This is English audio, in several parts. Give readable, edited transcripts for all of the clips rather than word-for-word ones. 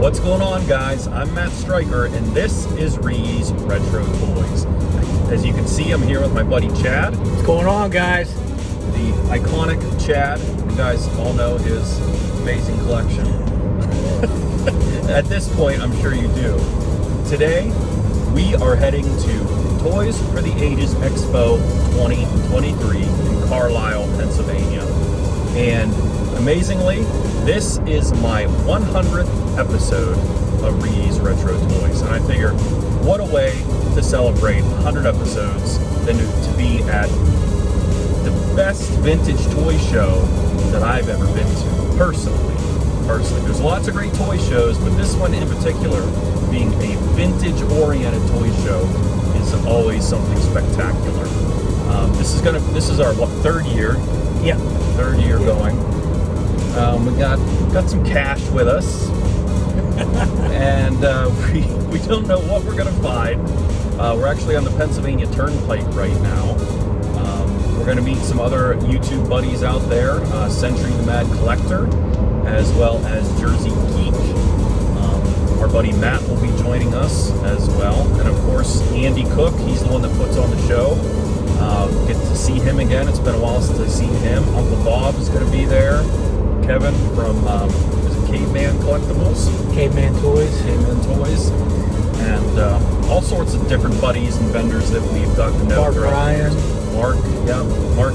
What's going on, guys? I'm Matt Stryker, and this is ReeYees Retro Toys. As you can see, I'm here with my buddy Chad. What's going on, guys? The iconic Chad. You guys all know his amazing collection. At this point, I'm sure you do. Today, we are heading to Toys for the Ages Expo 2023 in Carlisle, Pennsylvania. And amazingly, this is my 100th episode of ReeYees Retro Toys. And I figure, what a way to celebrate 100 episodes than to be at the best vintage toy show that I've ever been to, personally. There's lots of great toy shows, but this one in particular, being a vintage-oriented toy show, is always something spectacular. This is our third year? Yeah, third year going. We got some cash with us, and we don't know what we're gonna find. We're actually on the Pennsylvania Turnpike right now. We're gonna meet some other YouTube buddies out there, SentriTMC Collector, as well as Jersey Geek. Our buddy Matt will be joining us as well, and of course Andy Cook. He's the one that puts on the show. Get to see him again. It's been a while since I've seen him. Uncle Bob is going to be there. Kevin from is it Caveman Collectibles? Caveman Toys. Caveman Toys. And all sorts of different buddies and vendors that we've gotten to know. Mark Ryan. Mark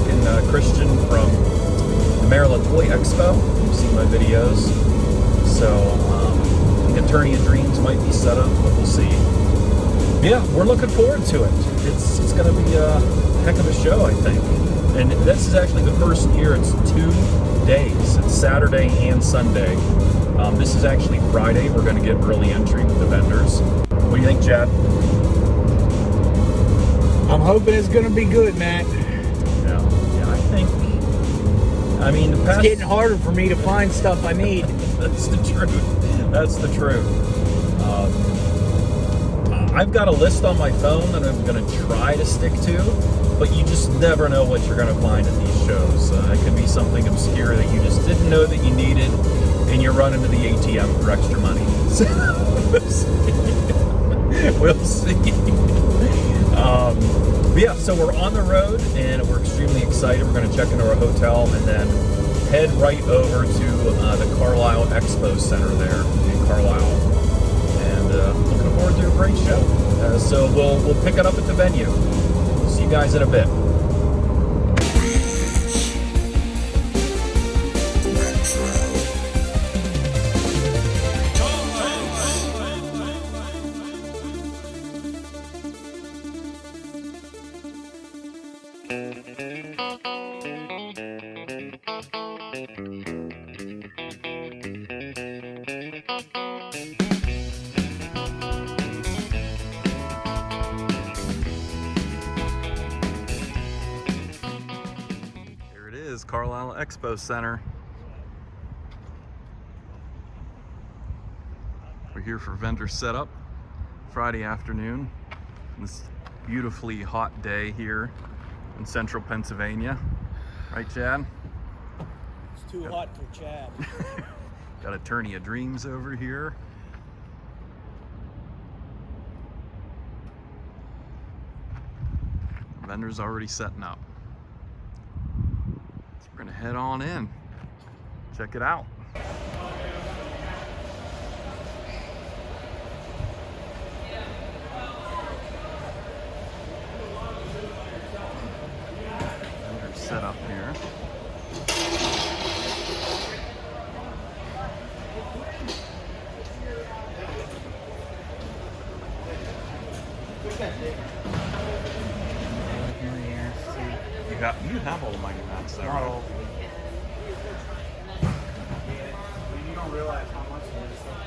and Christian from the Maryland Toy Expo. You've seen my videos. So I think Attorney of Dreams might be set up, but we'll see. Yeah, we're looking forward to it. It's going to be a heck of a show, I think. And this is actually the first year. It's 2 days. It's Saturday and Sunday. This is actually Friday. We're going to get early entry with the vendors. What do you think, Chad? I'm hoping it's going to be good, Matt. Yeah, I mean, it's getting harder for me to find stuff I need. That's the truth. That's the truth. I've got a list on my phone that I'm going to try to stick to, but you just never know what you're going to find at these shows. It could be something obscure that you just didn't know that you needed, and you're running to the ATM for extra money. So, we'll see. But yeah, so we're on the road, and we're extremely excited. We're going to check into our hotel and then head right over to the Carlisle Expo Center there in Carlisle. Looking forward to a great show. So we'll pick it up at the venue. See you guys in a bit. Carlisle Expo Center. We're here for vendor setup Friday afternoon. This beautifully hot day here in central Pennsylvania. Right, Chad? It's too hot for Chad. Got Attorney of Dreams over here. The vendor's already setting up. We're gonna head on in, check it out. We're set up here. You have all the Mighty Max there, right? You don't realize how much of this stuff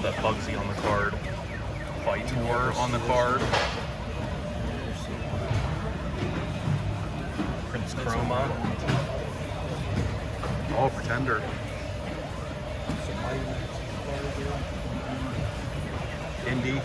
that Bugsy on the card. Fight Tour on the card. Prince Chroma. Oh, Pretender. Indy.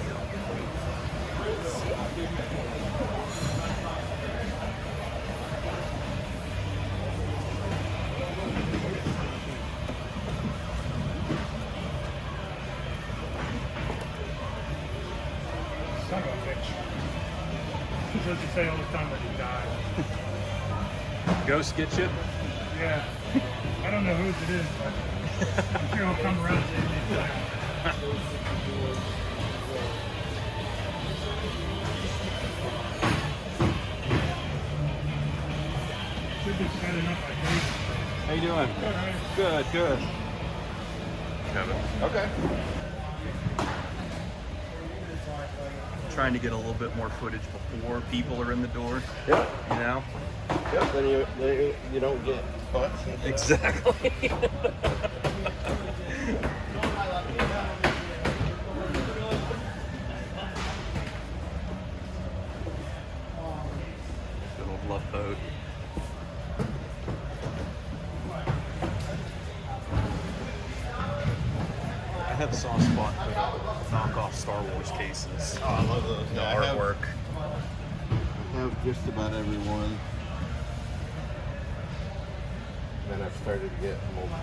Son of a bitch. That's what you say all the time when you die. Ghost get you? Yeah. I don't know whose it is, but I'm sure he'll come around to me anytime. Should be setting up, I think. How you doing? Good, right? Good, good. Kevin. Okay. Trying to get a little bit more footage before people are in the door. Yep. You know? Yep. Then you don't get caught. Exactly. Good old love boat. I have a soft spot for knockoff Star Wars cases. Oh, I love those. The Yeah, artwork. I have just about every one. Then I've started to get multiple.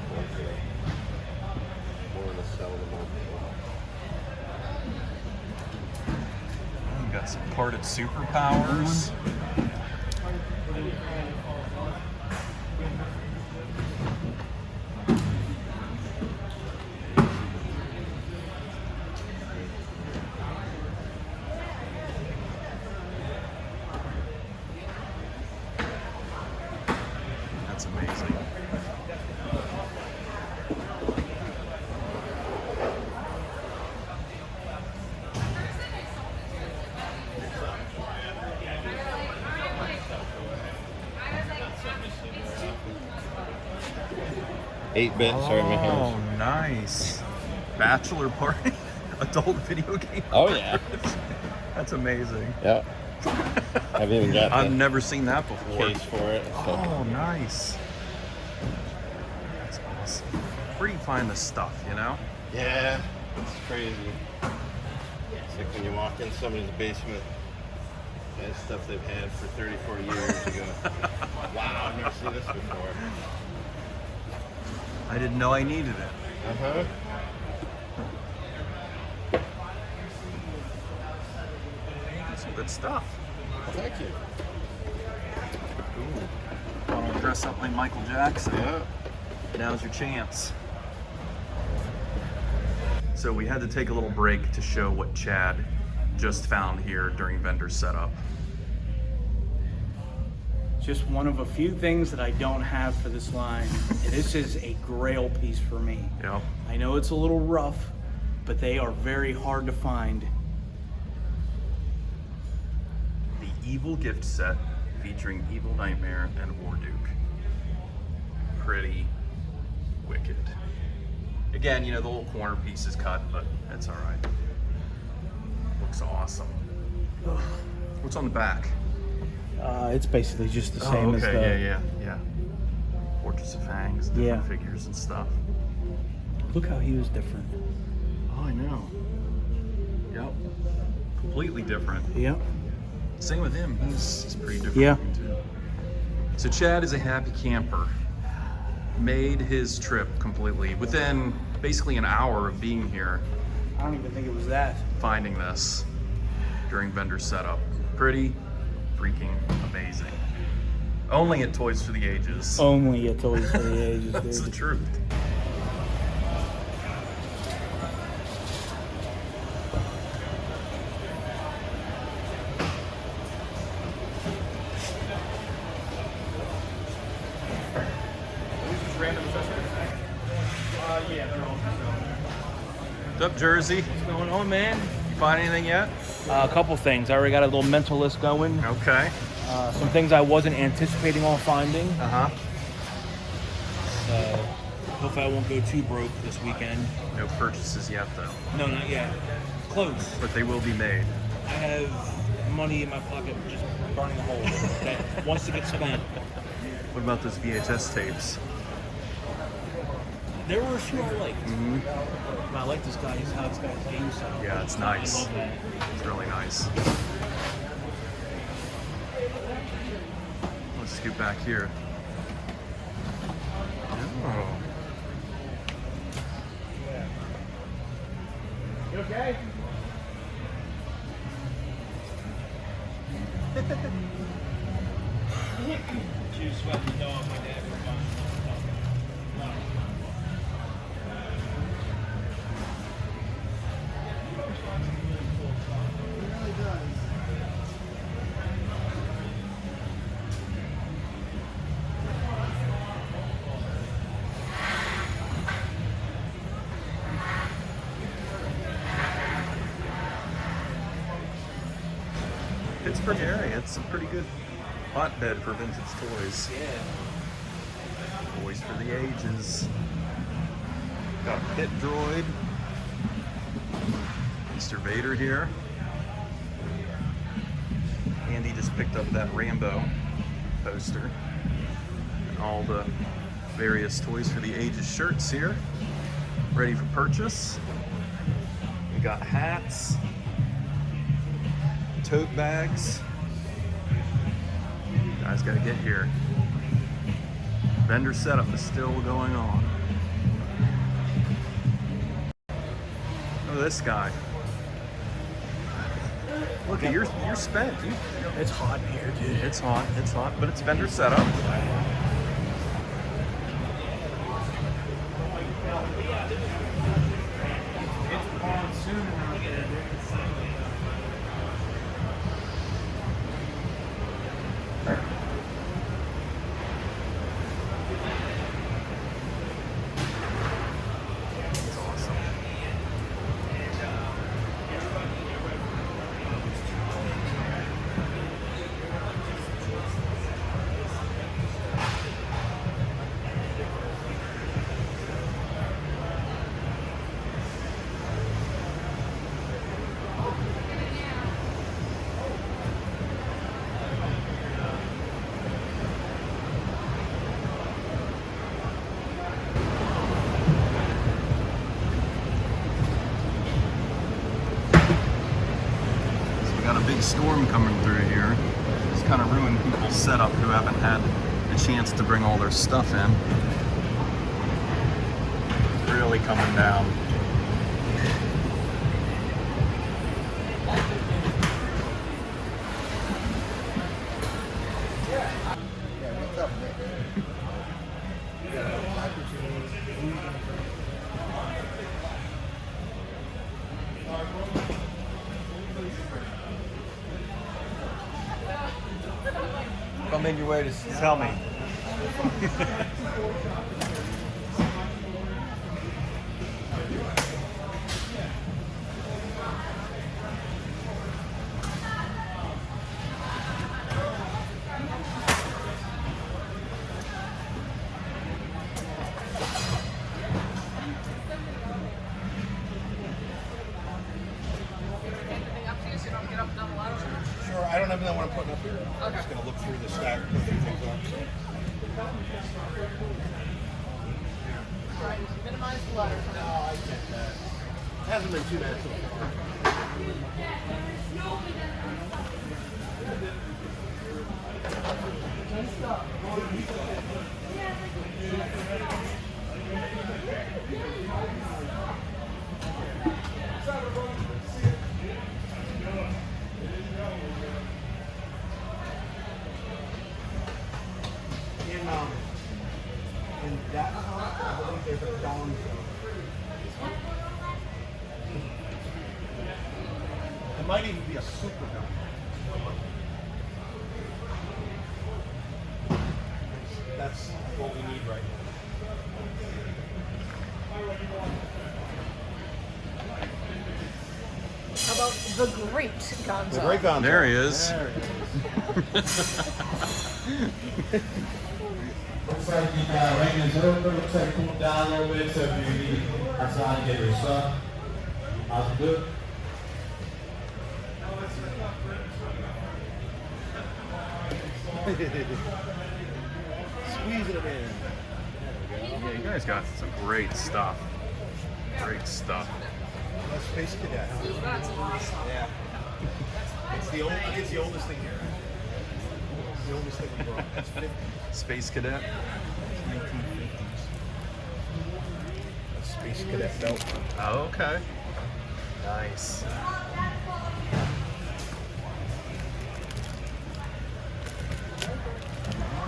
More to sell the multiple. We got some parted superpowers. That's amazing. Eight-bit, sorry, my Oh, hands. nice. Bachelor party. Adult video game. Oh, yeah. That's amazing. Yeah. I've even got I've the never seen that before. case for it. So. Oh, nice. That's awesome. Where do you find this stuff, you know? Yeah, it's crazy. It's like when you walk in somebody's basement, and stuff they've had for 34 years, you go, wow, I've never seen this before. I didn't know I needed it. Uh-huh. Some good stuff. Thank you. Ooh. Want to dress up like Michael Jackson? Yeah. Now's your chance. So we had to take a little break to show what Chad just found here during vendor setup. Just one of a few things that I don't have for this line. This is a grail piece for me. Yep. I know it's a little rough, but they are very hard to find. The Evil gift set featuring Evil Nightmare and Warduke. Pretty wicked. Again, you know, the little corner piece is cut, but that's all right. Looks awesome. What's on the back? It's basically just the same as the... yeah. Fortress of Fangs, different Yeah. figures and stuff. Look how he was different. Oh, I know. Yep. Completely different. Yep. Same with him. He's pretty different. Yeah. Too. So Chad is a happy camper. Made his trip completely within basically an hour of being here, I don't even think it was that. finding this during vendor setup. Pretty freaking amazing. Only at Toys for the Ages. Only at Toys for the Ages, That's the dude. truth. Yeah, they're all What's up, Jersey? What's going on, man? You find anything yet? A couple things. I already got a little mental list going. Okay. Some things I wasn't anticipating on finding. Uh-huh. So, Hopefully I won't go too broke this weekend. No purchases yet, though. No, not yet. Close. But they will be made. I have money in my pocket just burning a hole that wants to get spent. What about those VHS tapes? There were a few I liked. But I like this guy. How it's got his game set up. Yeah, it's I nice. love that. It's really nice. Let's scoot back here. Oh. You okay? She was sweating the dog. My dad was on. Pittsburgh area, it's a pretty good hotbed for vintage toys. Yeah. Toys for the ages. Got a pit droid. Mr. Vader here. Andy just picked up that Rambo poster. And all the various Toys for the Ages shirts here. Ready for purchase. We got hats. Tote bags. Guys gotta get here. Vendor setup is still going on. Oh, this guy. Look, you're spent. It's hot in here, dude. It's hot, but it's vendor setup. It's monsoon around here, dude. It's awesome. Got a big storm coming through here. It's kind of ruined people's setup who haven't had a chance to bring all their stuff in. It's really coming down. Come in your way to Tell me. Sure, I don't have anything I want to put up here. I'm just going to look through the stack, put a few things up. Right, minimize clutter. No, I get that. It hasn't been too bad so far. In that part, I believe there's a dawn zone. It might even be a super dawn. That's what we need right now. How about the great Gonzo? The great Gonzo. There he is. There he is. looks like the ring is over. Looks like it cooled down a little bit, so if you need outside to get your stuff, how's it do? Squeeze it in. Yeah, you guys got some great stuff. Great stuff. That's Space Cadet. Yeah. It's the oldest thing here. It's the oldest thing we brought. It's 50. Space Cadet. 1950s. A Space Cadet belt. Oh, okay. Nice.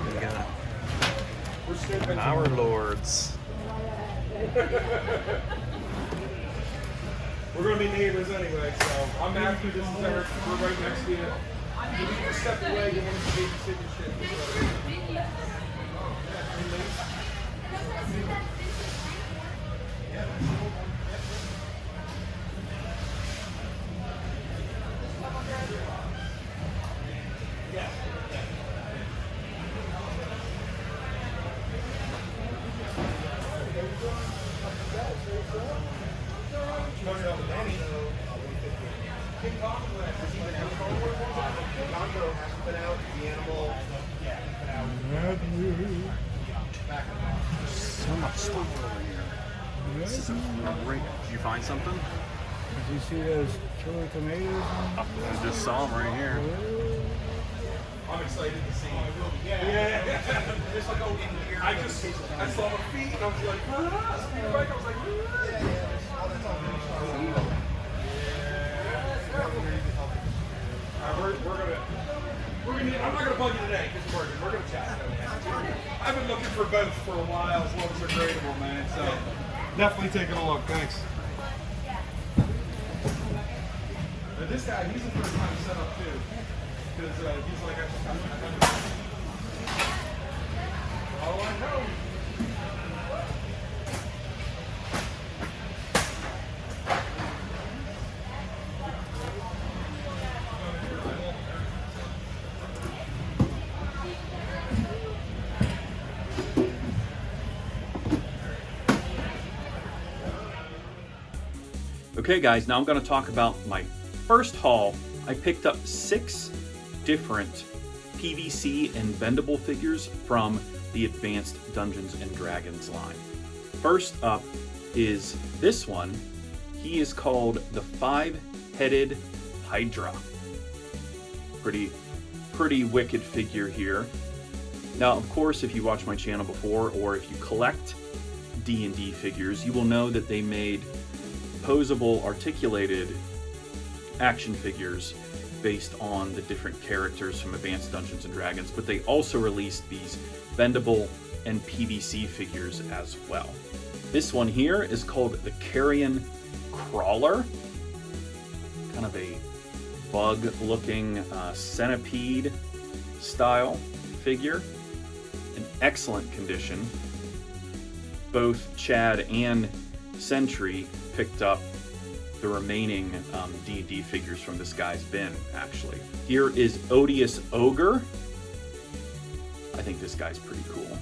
We got Power Lords. We're going to be neighbors anyway, so I'm Matthew, this is Eric, we're right next to you. If you just step away, you want to babysit your shit. So much stuff over here. This is a great. Did you find something? Did you see those chili tomatoes? I just saw them right here. I'm excited to see you. Yeah. Just like, oh, in here. I saw the feet and I was like, ah, speeder bike. I was like, I'm not gonna bug you today because we're gonna chat. I've been looking for boats for a while as long as they're gradable, man. So definitely taking a look. Thanks. Now this guy, he's the first time set up too, because he's like, oh, I know. Okay guys, now I'm going to talk about my first haul. I picked up 6 different PVC and bendable figures from the Advanced Dungeons and Dragons line. First up is this one. He is called the 5-Headed Hydra. Pretty wicked figure here. Now, of course, if you watch my channel before, or if you collect D&D figures, you will know that they made posable, articulated action figures based on the different characters from Advanced Dungeons and Dragons, but they also released these bendable and PVC figures as well. This one here is called the Carrion Crawler, kind of a bug-looking centipede style figure, in excellent condition. Both Chad and Sentry picked up the remaining D&D figures from this guy's bin, actually. Here is Odious Ogre. I think this guy's pretty cool.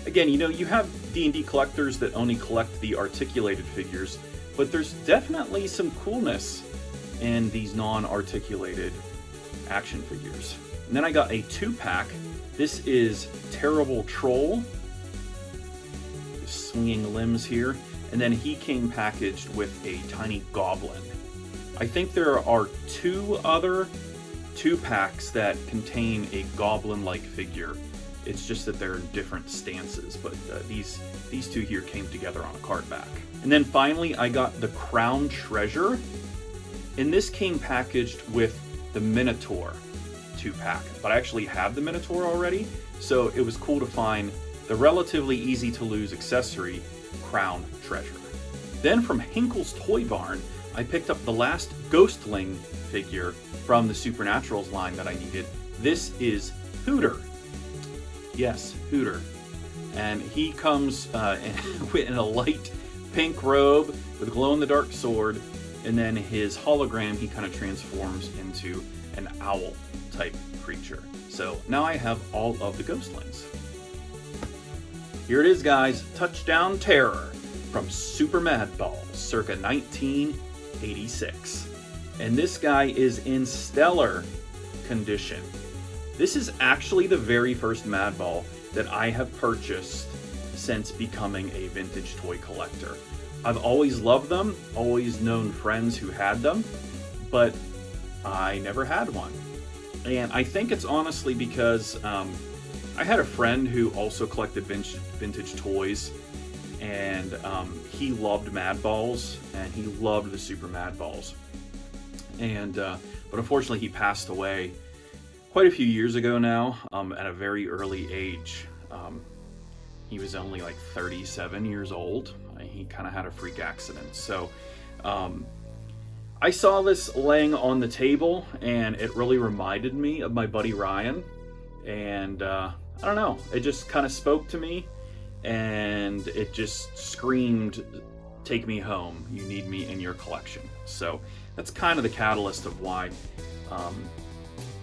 Again, you know, you have D&D collectors that only collect the articulated figures, but there's definitely some coolness in these non-articulated action figures. And then I got a 2-pack. This is Terrible Troll. Swinging limbs here. And then he came packaged with a tiny goblin. I think there are 2 other 2-packs that contain a goblin-like figure. It's just that they're in different stances, but these 2 here came together on a card back. And then finally, I got the Crown Treasure. And this came packaged with the Minotaur 2-pack, but I actually have the Minotaur already, so it was cool to find the relatively easy to lose accessory Crown Treasure. Then from Hinkle's Toy Barn, I picked up the last Ghostling figure from the Supernaturals line that I needed. This is Hooter. Yes, Hooter. And he comes in a light pink robe with a glow-in-the-dark sword, and then his hologram, he kind of transforms into an owl type creature. So now I have all of the Ghostlings. Here it is, guys. Touchdown Terror from Super Mad Balls, circa 1986. And this guy is in stellar condition. This is actually the very first Mad Ball that I have purchased since becoming a vintage toy collector. I've always loved them, always known friends who had them, but I never had one. And I think it's honestly because I had a friend who also collected vintage toys, and he loved Mad Balls, and he loved the Super Mad Balls. And but unfortunately he passed away quite a few years ago now, at a very early age. He was only like 37 years old. He kind of had a freak accident. So I saw this laying on the table, and it really reminded me of my buddy Ryan. And I don't know, it just kind of spoke to me, and it just screamed, take me home, you need me in your collection. So that's kind of the catalyst of why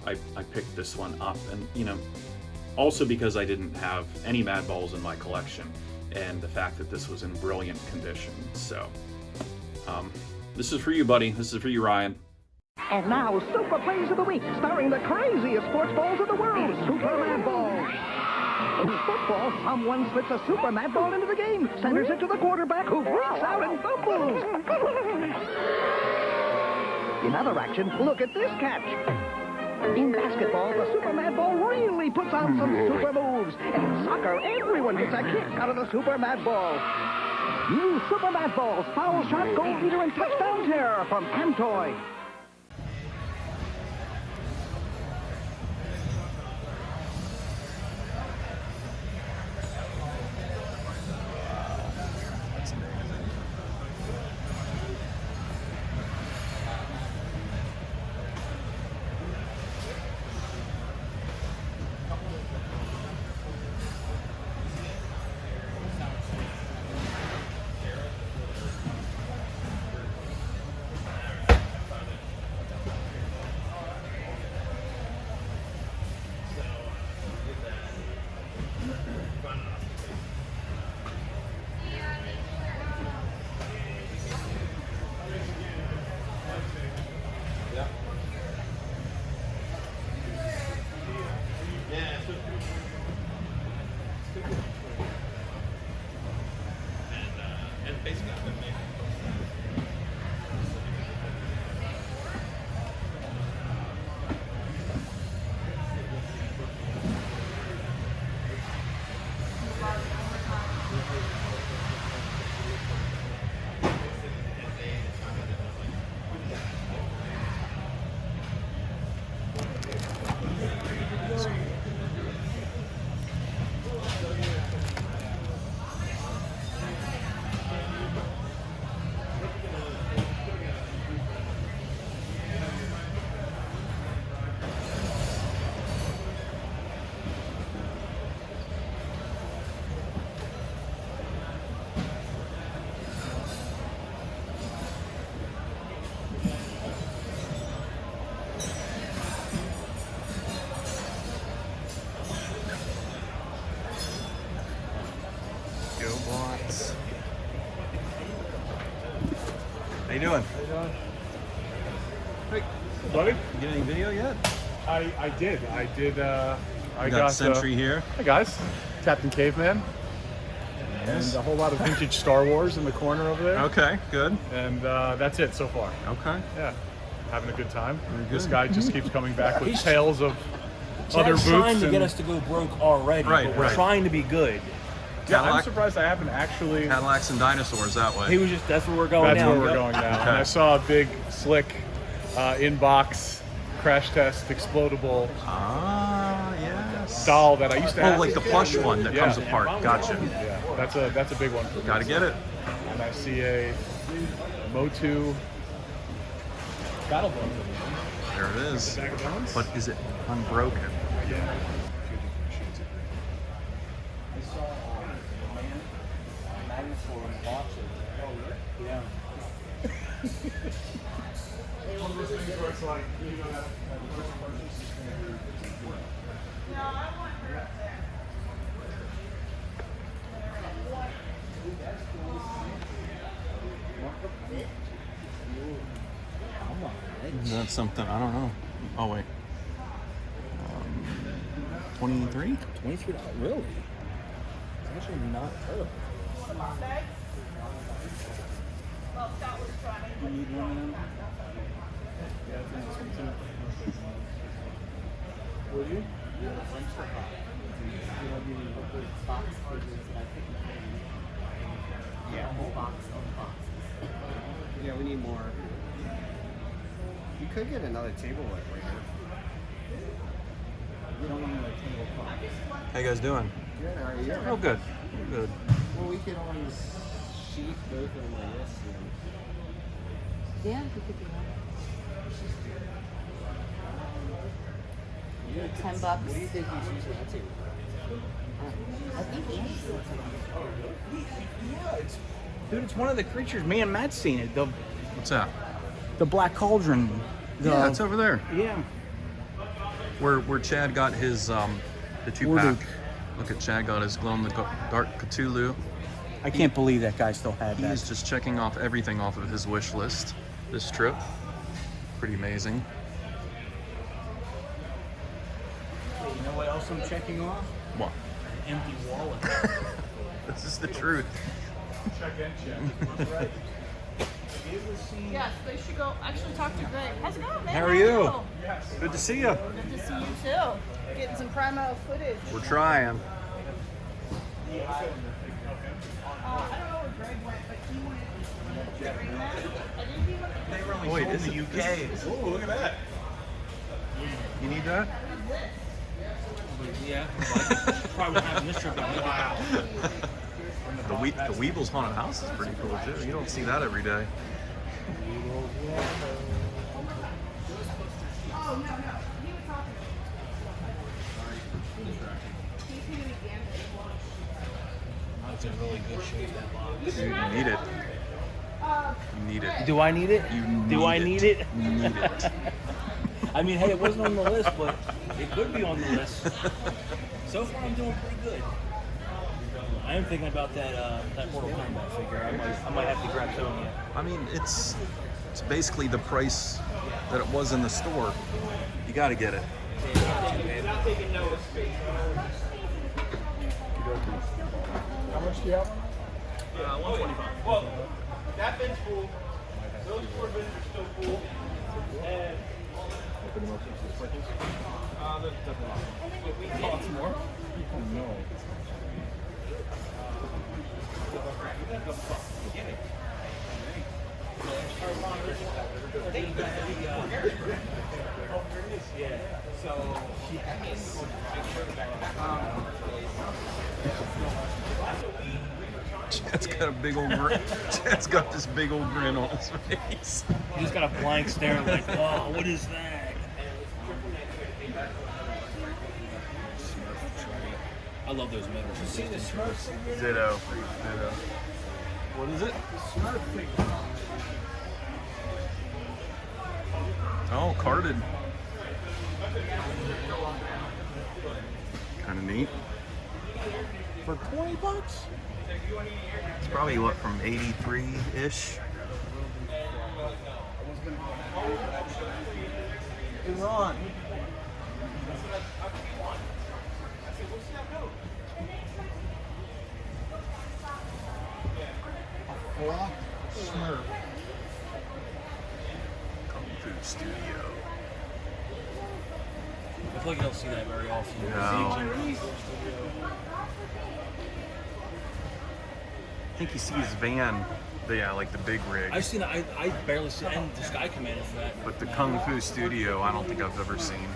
I picked this one up. And you know, also because I didn't have any Mad Balls in my collection, and the fact that this was in brilliant condition. So this is for you, buddy. This is for you, Ryan. And now, Super Plays of the Week, starring the craziest sports balls in the world, Super Mad Balls. In football, someone slips a Super Mad Ball into the game, centers it to the quarterback, who freaks out and fumbles. In other action, look at this catch. In basketball, the Super Mad Ball really puts out some super moves. And in soccer, everyone gets a kick out of the Super Mad Ball. New Super Mad Balls, foul shot, goal beater, and touchdown terror from Amtoy. How you doing? Hey, buddy. You get any video yet? I did. I You got Sentry here. Hey guys, Captain Caveman, Yes. and a whole lot of vintage Star Wars in the corner over there. Okay, good. And that's it so far. Okay. Yeah, having a good time. Very This good. guy just keeps coming back with He's- tales of other Chad's boots. trying to and, get us to go broke already, Right, but we're right. trying to be good. yeah, I'm Cadillac- surprised I haven't actually. Cadillacs and dinosaurs that way. He was just—that's where we're going That's now. where we're Yep. going now. Okay. And I saw a big, slick, in-box, crash test, explodable Ah, yes. doll that I used to Oh, have. like the plush one that Yeah. comes apart. Gotcha. Yeah, that's a big one for me. Gotta get it. And I see a Motu battle bone. There it is. Bag of bones? But is it unbroken? Yeah. Yeah. One of those things where it's like, you know, that first purchase is going to be That's something, I don't know. Oh, wait. 23? $23? Really? It's actually not terrible. You need one of them? Yeah, I think it's something. Would you? Yeah, we need more. You could get another table right here. We don't want another tablecloth. How you guys doing? Good, how are you? Oh, good. Good. Well, we could always sheath both of them like this. Yeah, we could do that. $10. What do you think he's using that table? I think he is. Yeah, dude, it's one of the creatures. Me and Matt's seen it. What's that? The black cauldron. Yeah, it's over there. Yeah. Where Chad got his the 2-pack. Look at Chad got his glow-in-the-dark Cthulhu. I can't believe that guy still had that. He's just checking off everything off of his wish list this trip. Pretty amazing. You know what else I'm checking off? What? An empty wallet. This is the truth. Check in, check. Right. Yes, they should go actually talk to Greg. How's it going, man? How are you? Yes. Good to see you. Good to see you too. Getting some primo footage. We're trying. I don't know where Greg went, but he went to bring that. I think he went. Wait, this is the UK. Oh, look at that. You need that? Yeah. Probably wouldn't have this trip. Wow. The Weebles Haunted House is pretty cool too. You don't see that every day. Oh, no. He was talking. That's in really good shape, that box. You need it. You need it. Do I need it? Do I need it? You need it. I mean, hey, it wasn't on the list, but it could be on the list. So far, I'm doing pretty good. I am thinking about that Mortal Kombat figure. I might have to grab some. I mean, it's basically the price that it was in the store. You got to get it. Not taking notice, space. How much do you have? 125. Well, that bin's full. Those 4 bins are still full. And there's definitely lots more. No. Chad's got a big old grin. Chad's got this big old grin on his face. You just got a blank stare like, oh, what is that? I love those medals. You see the Smurf figure? Ditto. What is it? The Smurf figure. Oh, carded. Kind of neat. For $20? It's probably what, from 83-ish? Iran. Block Smurf. Kung Fu Studio. I feel like you don't see that very often. No. I think he sees Van, like the big rig. I've seen that. I barely see, and the Sky Commander for that. But the Kung Fu Studio, I don't think I've ever seen.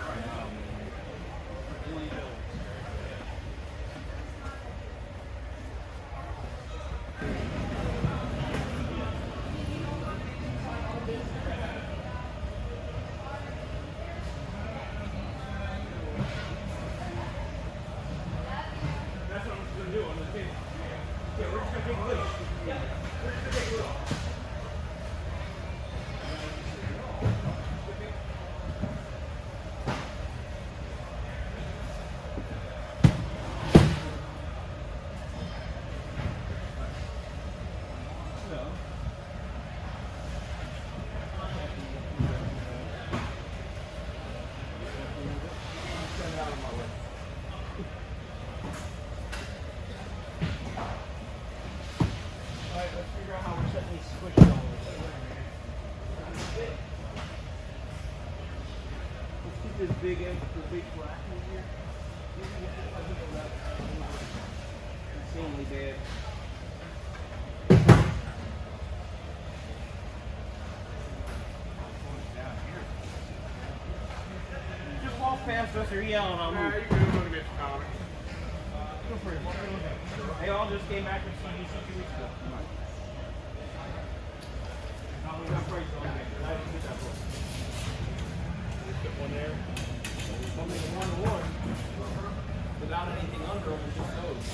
this big black in here. Insanely bad. Just walk past us or yell and I'll move. You can go to get your comic. Go for it. They all just came back from CDC 2 weeks ago. We got prices on there. I didn't get that book. Put one there. I'll make it 1-to-1 without anything under them, just those.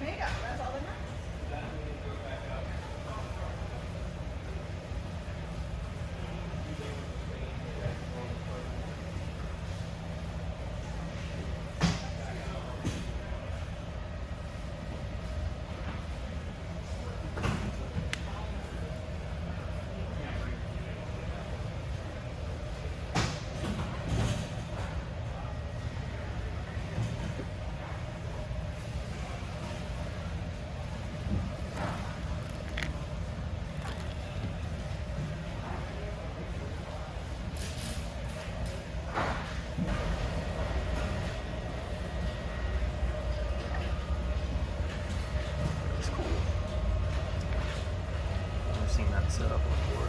Makeup, that's all that matters. It's cool. I've seen that set up before.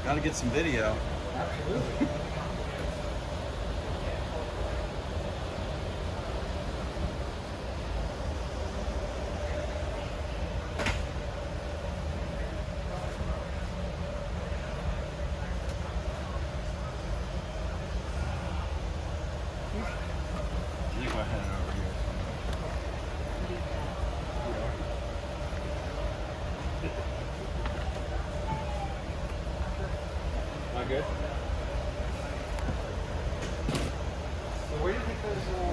Gotta get some video. Absolutely. You go ahead and over here. Not good? So where do you think those little,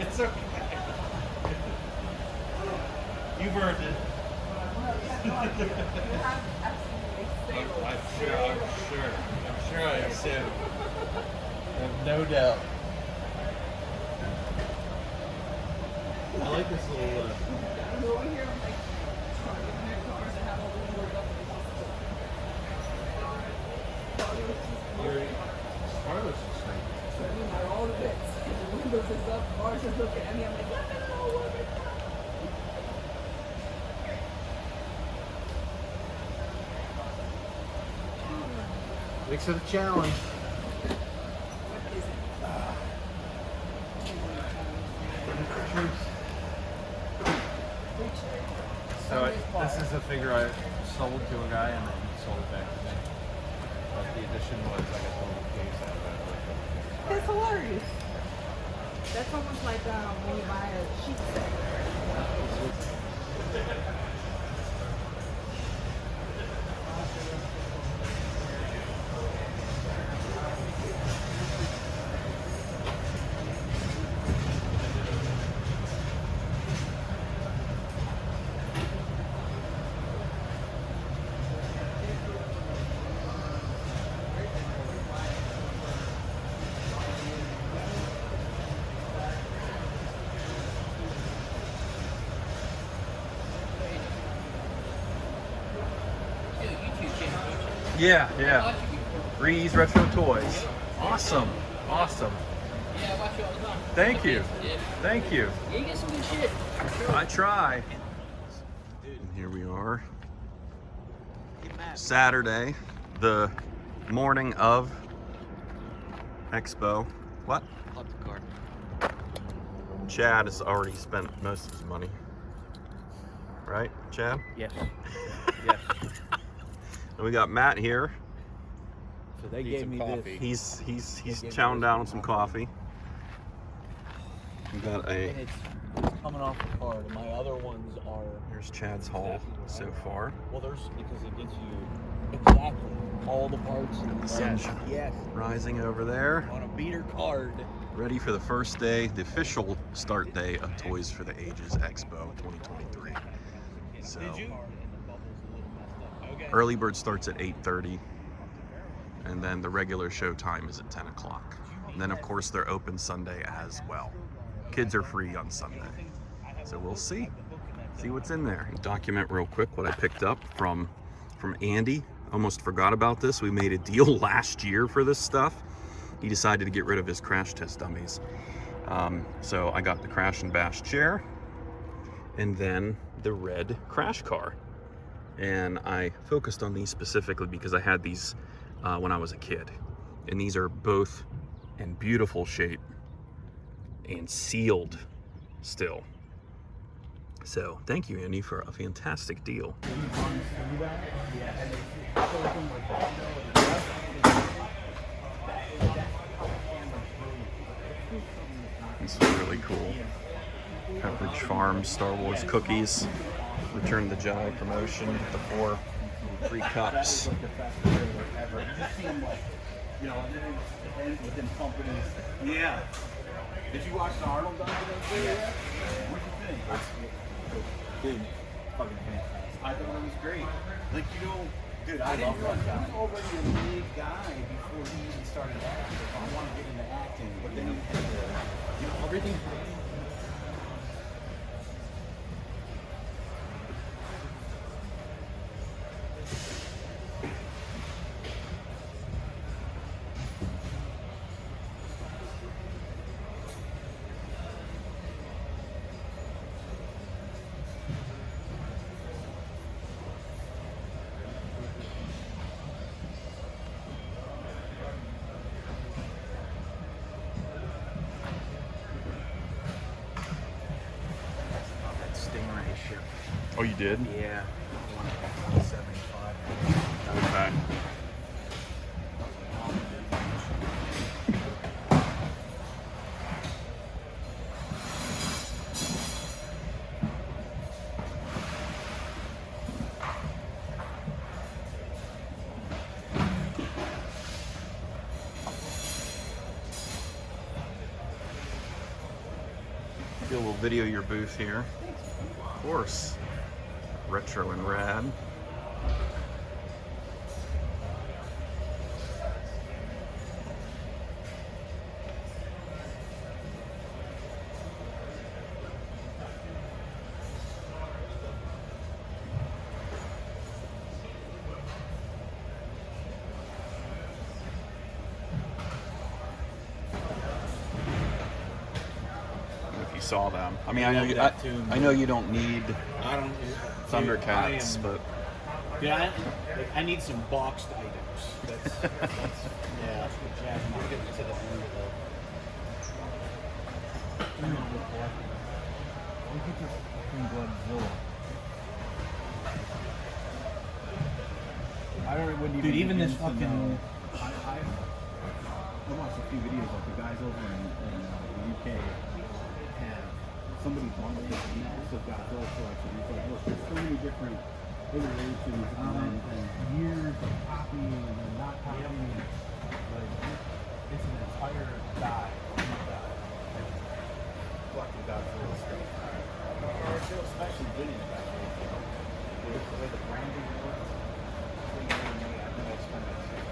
It's okay. You've earned it. I'm sure I am too. I have no doubt. I like this little. Over here, I'm like, targeting their cars that have all the windows up. Your Carlos is like. All the bits. The windows is up, cars is looking at me. I'm like, let me know what it's up. Thanks for the challenge. What is it? So this is a figure I sold to a guy and then he sold it back to me. But the addition was I got the little case out of it. That's hilarious. That's almost like when you buy a sheet set. Yeah, yeah. ReeYees Retro Toys. Awesome, awesome. Yeah, I watch you all the time. Thank you, thank you. Yeah, you get some good shit. I try. And here we are. Saturday, the morning of Expo. What? Hop the car. Chad has already spent most of his money. Right, Chad? Yes. Yes. And we got Matt here. So they gave me this. He's chowing down on some coffee. We got And it's coming off the card. My other ones are. Here's Chad's haul so far. Well, there's because it gives you exactly all the parts. The sun's Yes. rising over there. On a beater card. Ready for the first day, the official start day of Toys for the Ages Expo 2023. So, early bird starts at 8:30, and then the regular show time is at 10 o'clock. And then, of course, they're open Sunday as well. Kids are free on Sunday. So we'll see what's in there. Document real quick what I picked up from Andy. Almost forgot about this. We made a deal last year for this stuff. He decided to get rid of his crash test dummies. So I got the Crash and Bash chair and then the red crash car. And I focused on these specifically because I had these when I was a kid. And these are both in beautiful shape and sealed still. So thank you, Andy, for a fantastic deal. This is really cool. Pepperidge Farm Star Wars cookies. Return the Jedi promotion. Get the 4 free cups. Yeah. Did you watch the Arnold documentary yet? What'd you think? Dude, fucking fantastic. I thought it was great. Like, you know, dude, I didn't realize he was already a big guy before he even started acting. I want to get into acting, but then he had to, you know, everything. Oh, you did? Yeah. 175. Okay. Do a little video your booth here. Of course. Retro and rad. saw them. I mean, I I know love you, that too, I know you don't need I don't. Thundercats, I am- but Yeah, I need some boxed items. That's yeah. That's what Chad and I get to the end of Look at this fucking Godzilla. I wouldn't even. Dude, even this begin to fucking- know. I watched a few videos of the guys over in the UK, and somebody bought this massive Godzilla collection. It's like, look, there's so many different iterations and years of copying and then not copying. Like, it's an entire die. Collecting Godzilla stuff. Or so especially getting it back there. The way the branding works. I think that's kind of sick.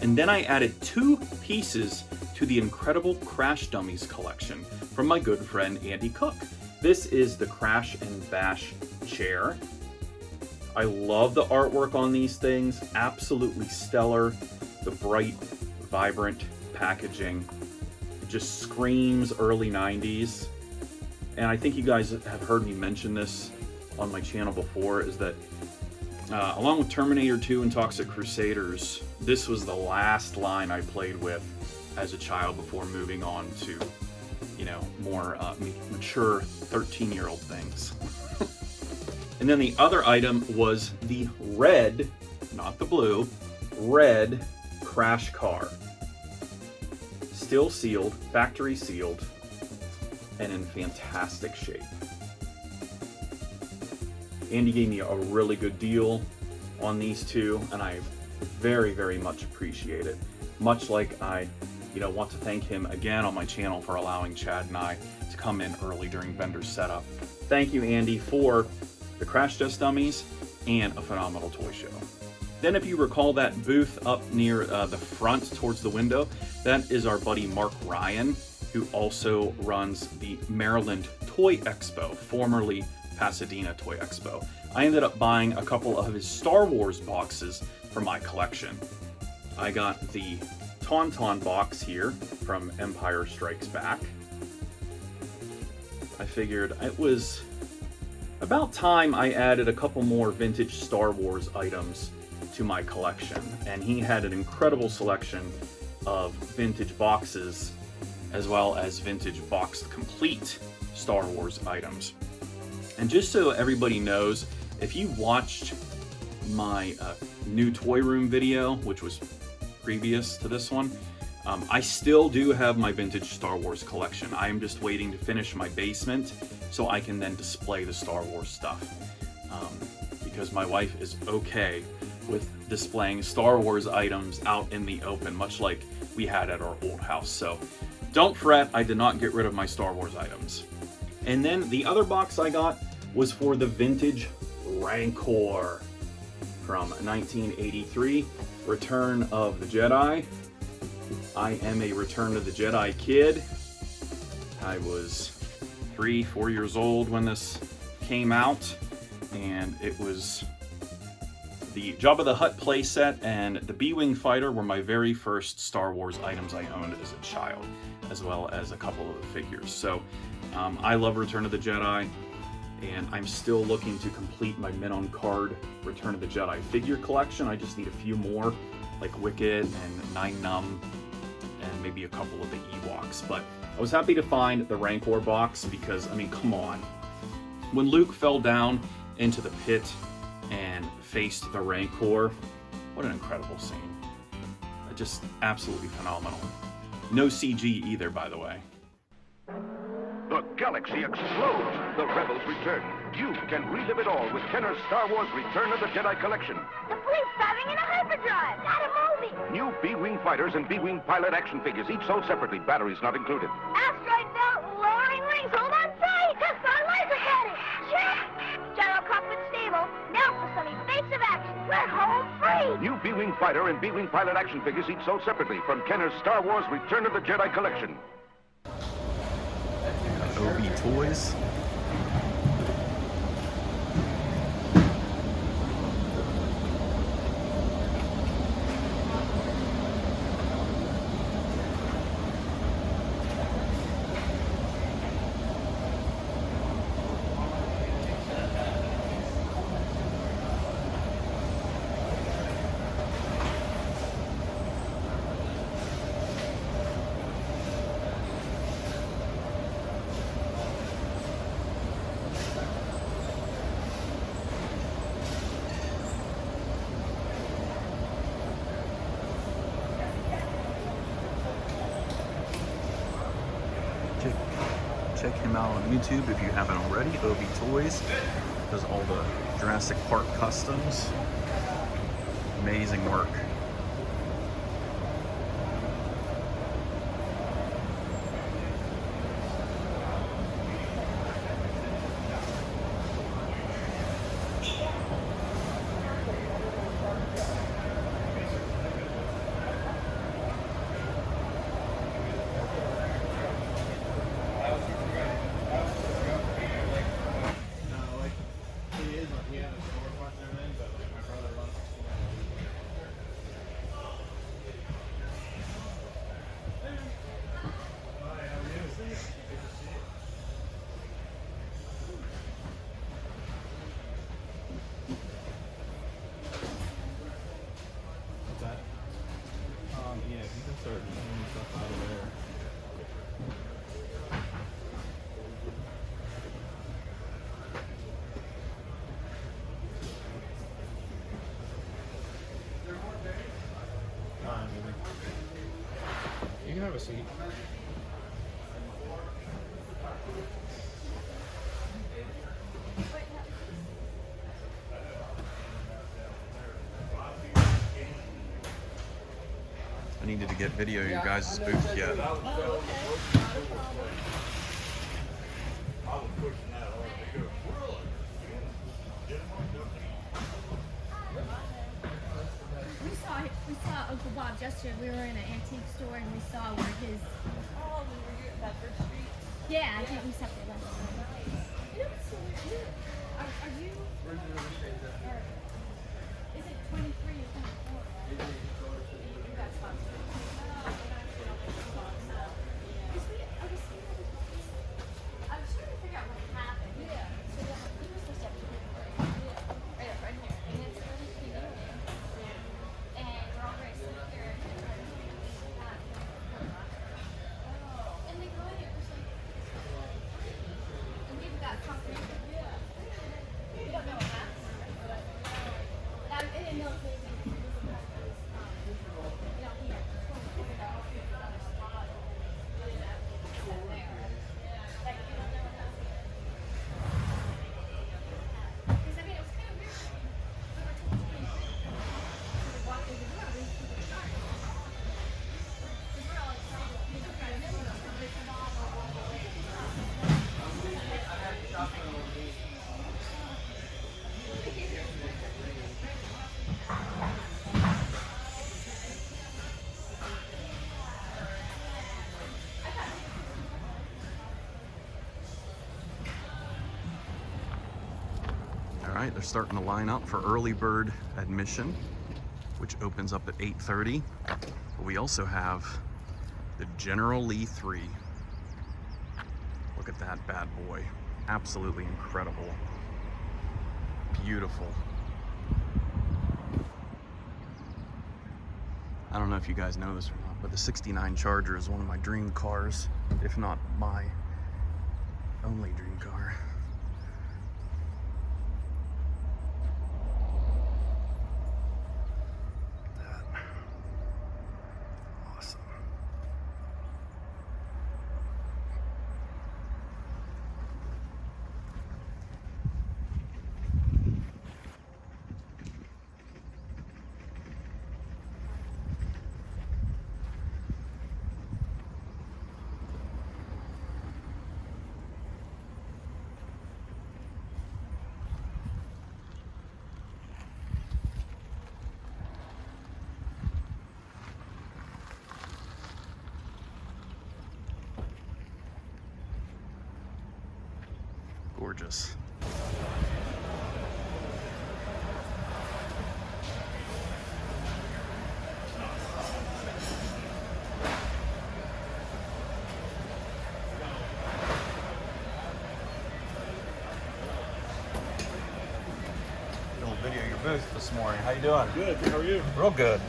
And then I added 2 pieces to the incredible Crash Dummies collection from my good friend Andy Cook. This is the Crash and Bash chair. I love the artwork on these things, absolutely stellar. The bright, vibrant packaging just screams early 90s. And I think you guys have heard me mention this on my channel before, is that along with Terminator 2 and Toxic Crusaders, this was the last line I played with as a child before moving on to, you know, more mature 13-year-old things. And then the other item was the red, not the blue, red Crash car. Still sealed, factory sealed, and in fantastic shape. Andy gave me a really good deal on these two, and I very, very much appreciate it. Much like I, want to thank him again on my channel for allowing Chad and I to come in early during vendor setup. Thank you, Andy, for the Crash Test Dummies and a phenomenal toy show. Then, if you recall that booth up near the front towards the window, that is our buddy Mark Ryan, who also runs the Maryland Toy Expo, formerly Pasadena Toy Expo. I ended up buying a couple of his Star Wars boxes for my collection. I got the Tauntaun box here from Empire Strikes Back. I figured it was about time I added a couple more vintage Star Wars items to my collection, and he had an incredible selection of vintage boxes as well as vintage boxed complete Star Wars items. And just so everybody knows, if you watched my new toy room video, which was previous to this one, I still do have my vintage Star Wars collection. I am just waiting to finish my basement so I can then display the Star Wars stuff. Because my wife is okay with displaying Star Wars items out in the open, much like we had at our old house. So don't fret, I did not get rid of my Star Wars items. And then the other box I got was for the vintage Rancor from 1983, Return of the Jedi. I am a Return of the Jedi kid. I was 3-4 years old when this came out, and it was the Jabba the Hutt playset and the B-Wing fighter were my very first Star Wars items I owned as a child, as well as a couple of the figures. So I love Return of the Jedi, and I'm still looking to complete my mint-on card Return of the Jedi figure collection. I just need a few more, like Wicket and Nine Numb, and maybe a couple of the Ewoks. But I was happy to find the Rancor box because, I mean, come on. When Luke fell down into the pit and faced the Rancor, what an incredible scene. Just absolutely phenomenal. No CG either, by the way. The galaxy explodes. The rebels return. You can relive it all with Kenner's Star Wars Return of the Jedi collection. The fleet's diving in a hyperdrive. Not a movie. New B-Wing fighters and B-Wing pilot action figures, each sold separately. Batteries not included. Asteroid belt, lowering rings. Hold on tight. Test our laser cutting. Check. Gyro cockpit stable. Now Fighter and B-Wing pilot action figures each sold separately from Kenner's Star Wars Return of the Jedi collection. OB Toys. Check him out on YouTube if you haven't already. OB Toys does all the Jurassic Park customs. Amazing work. Yeah, if you can start moving stuff out of there. You can have a seat. I needed to get video of your guys' booth yet. We saw Uncle Bob yesterday. We were in an antique store and we saw where his. Oh, we were here at Bedford Street. Yeah, I think we saw that last time. You don't see it. Are you? Is it 23 or 24? You got sponsored. I was trying to figure out what happened. Yeah. So we were supposed to have to right up right here. And it's really cute. And we're all very sitting here. And they go in here. And we've got company. Yeah. We don't know what happened. I didn't know if maybe All right, they're starting to line up for early bird admission, which opens up at 8:30. But we also have the General Lee 3. Look at that bad boy. Absolutely incredible. Beautiful. I don't know if you guys know this or not, but the 69 Charger is one of my dream cars, if not my only dream car. gorgeous. Little video of your booth this morning. How you doing? Good. How are you? Real good.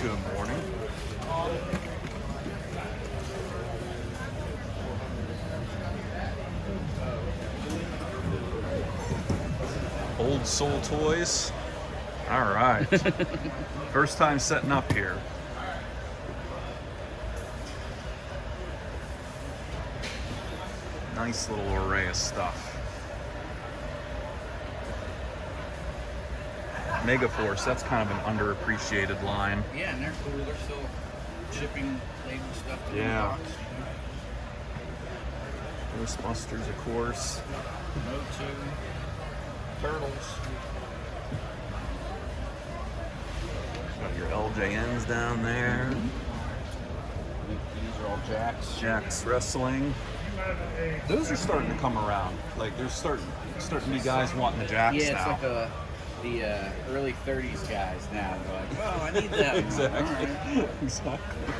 Good morning. Old Soul Toys. All right. First time setting up here. Nice little array of stuff. Megaforce, that's kind of an underappreciated line. Yeah, and they're cool. They're still shipping label stuff to the Yeah. box. Ghostbusters, of course. Motu, Turtles. Got your LJNs down there. These are all Jacks. Jack's Wrestling. Those are starting to come around. Like there's starting to be guys wanting the Jacks Yeah, it's now. like the early 30s guys now. They're like, oh, I need that. Exactly. All right. Exactly.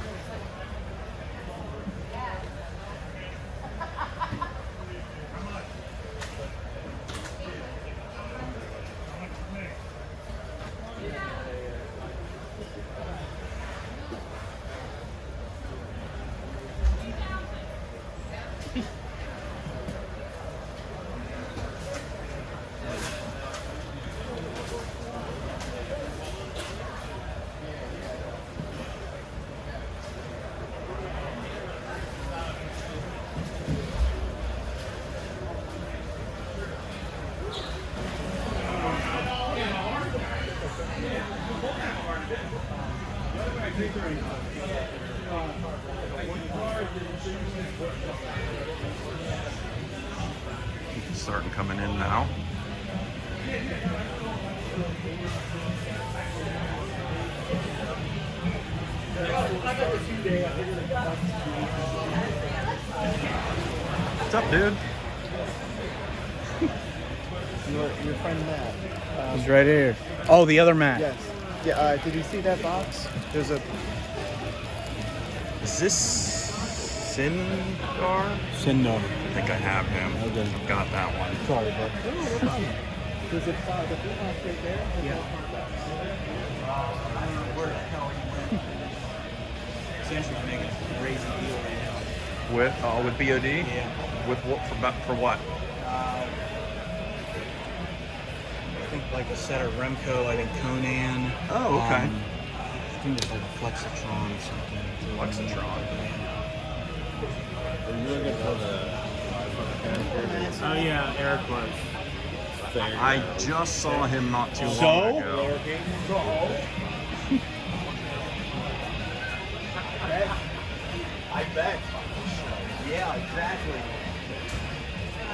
starting coming in now. What's up, dude? Your friend Matt. He's right here. Oh, the other Matt. Yes. Yeah. Did you see that box? There's a. Is this Sindar? Sindar. I think I have him. Okay. I've got that one. Sorry, bud. There's a box right there. Yeah. Century's making a crazy deal right now. With BOD? Yeah. With what for what? I think like a set of Remco, I think Conan. Oh, okay. I think there's like a Flexitron or something. Flexitron. Oh yeah, Eric was. I just saw him not too long ago. I bet. Yeah, exactly.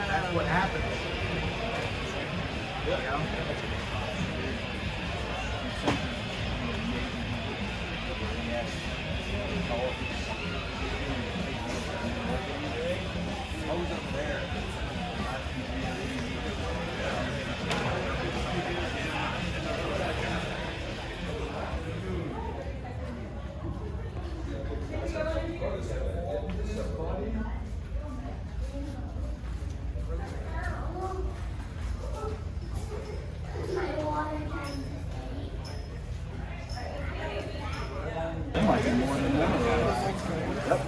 That's what happens. You know? I was up there. There might be more than one of those. Yep.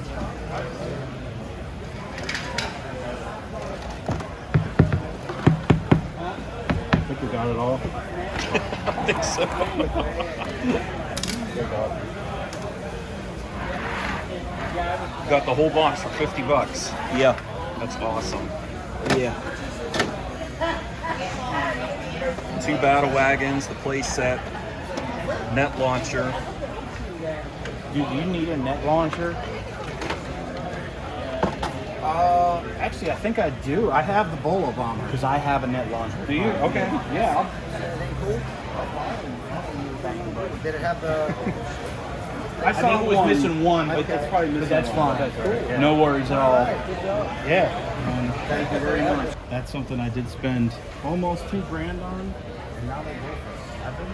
I think we got it all. I think so. Got the whole box for $50. Yeah. That's awesome. Yeah. 2 battle wagons, the play set, net launcher. Do you need a net launcher? Actually, I think I do. I have the Bolo Bomber because I have a net launcher. Do you? Okay. Yeah. Did it have the... I think it was missing one, but that's probably missing. That's fine. Cool. No worries at all. Alright, good job. Yeah. Thank you very much. That's something I did spend almost $2,000 on. And now they go for 7.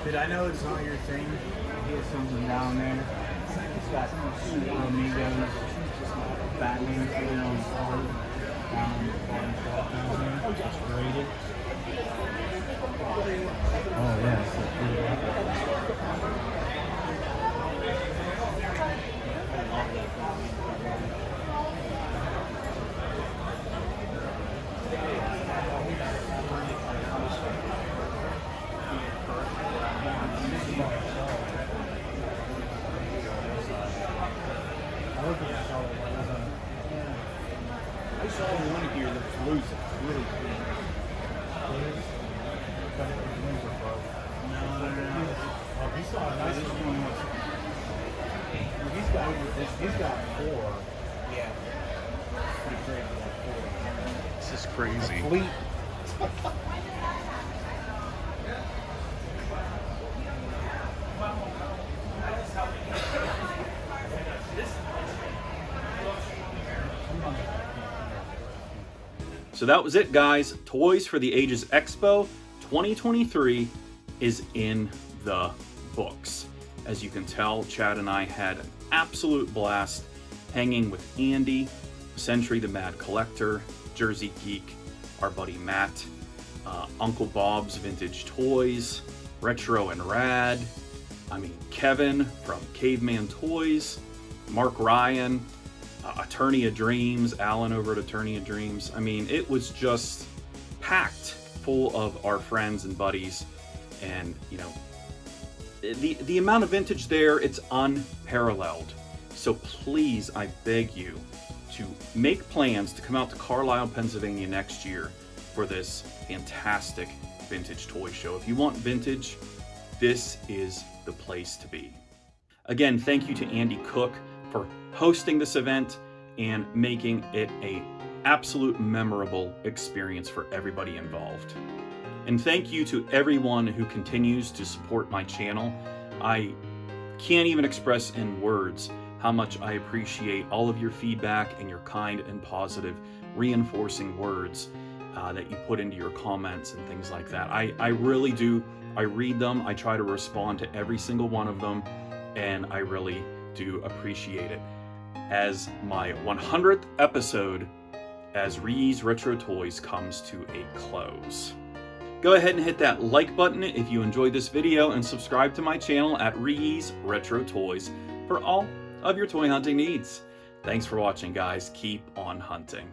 Did I know it's not your thing? Here's something down there. It's got Amigos, Batman figure on the card. Just rated. Oh yeah, it's I saw one here that was loose. It's really cool. He's got 4. Yeah. Pretty crazy, like 4. This is crazy. Fleet. So that was it, guys. Toys for the Ages Expo 2023 is in the books. As you can tell, Chad and I had an absolute blast hanging with Andy, Sentry the Mad Collector, Jersey Geek, our buddy Matt, Uncle Bob's Vintage Toys, Retro and Rad, Kevin from Caveman Toys, Mark Ryan, Attorney of Dreams, Alan over at Attorney of Dreams. It was just packed full of our friends and buddies, and the amount of vintage there, it's unparalleled. So please, I beg you to make plans to come out to Carlisle, Pennsylvania next year for this fantastic vintage toy show. If you want vintage, this is the place to be. Again, thank you to Andy Cook for hosting this event and making it a absolute memorable experience for everybody involved. And thank you to everyone who continues to support my channel. I can't even express in words how much I appreciate all of your feedback and your kind and positive reinforcing words that you put into your comments and things like that. I really do. I read them. I try to respond to every single one of them, and I really do appreciate it. As my 100th episode as ReeYees Retro Toys comes to a close. Go ahead and hit that like button if you enjoyed this video, and subscribe to my channel at ReeYees Retro Toys for all of your toy hunting needs. Thanks for watching, guys. Keep on hunting.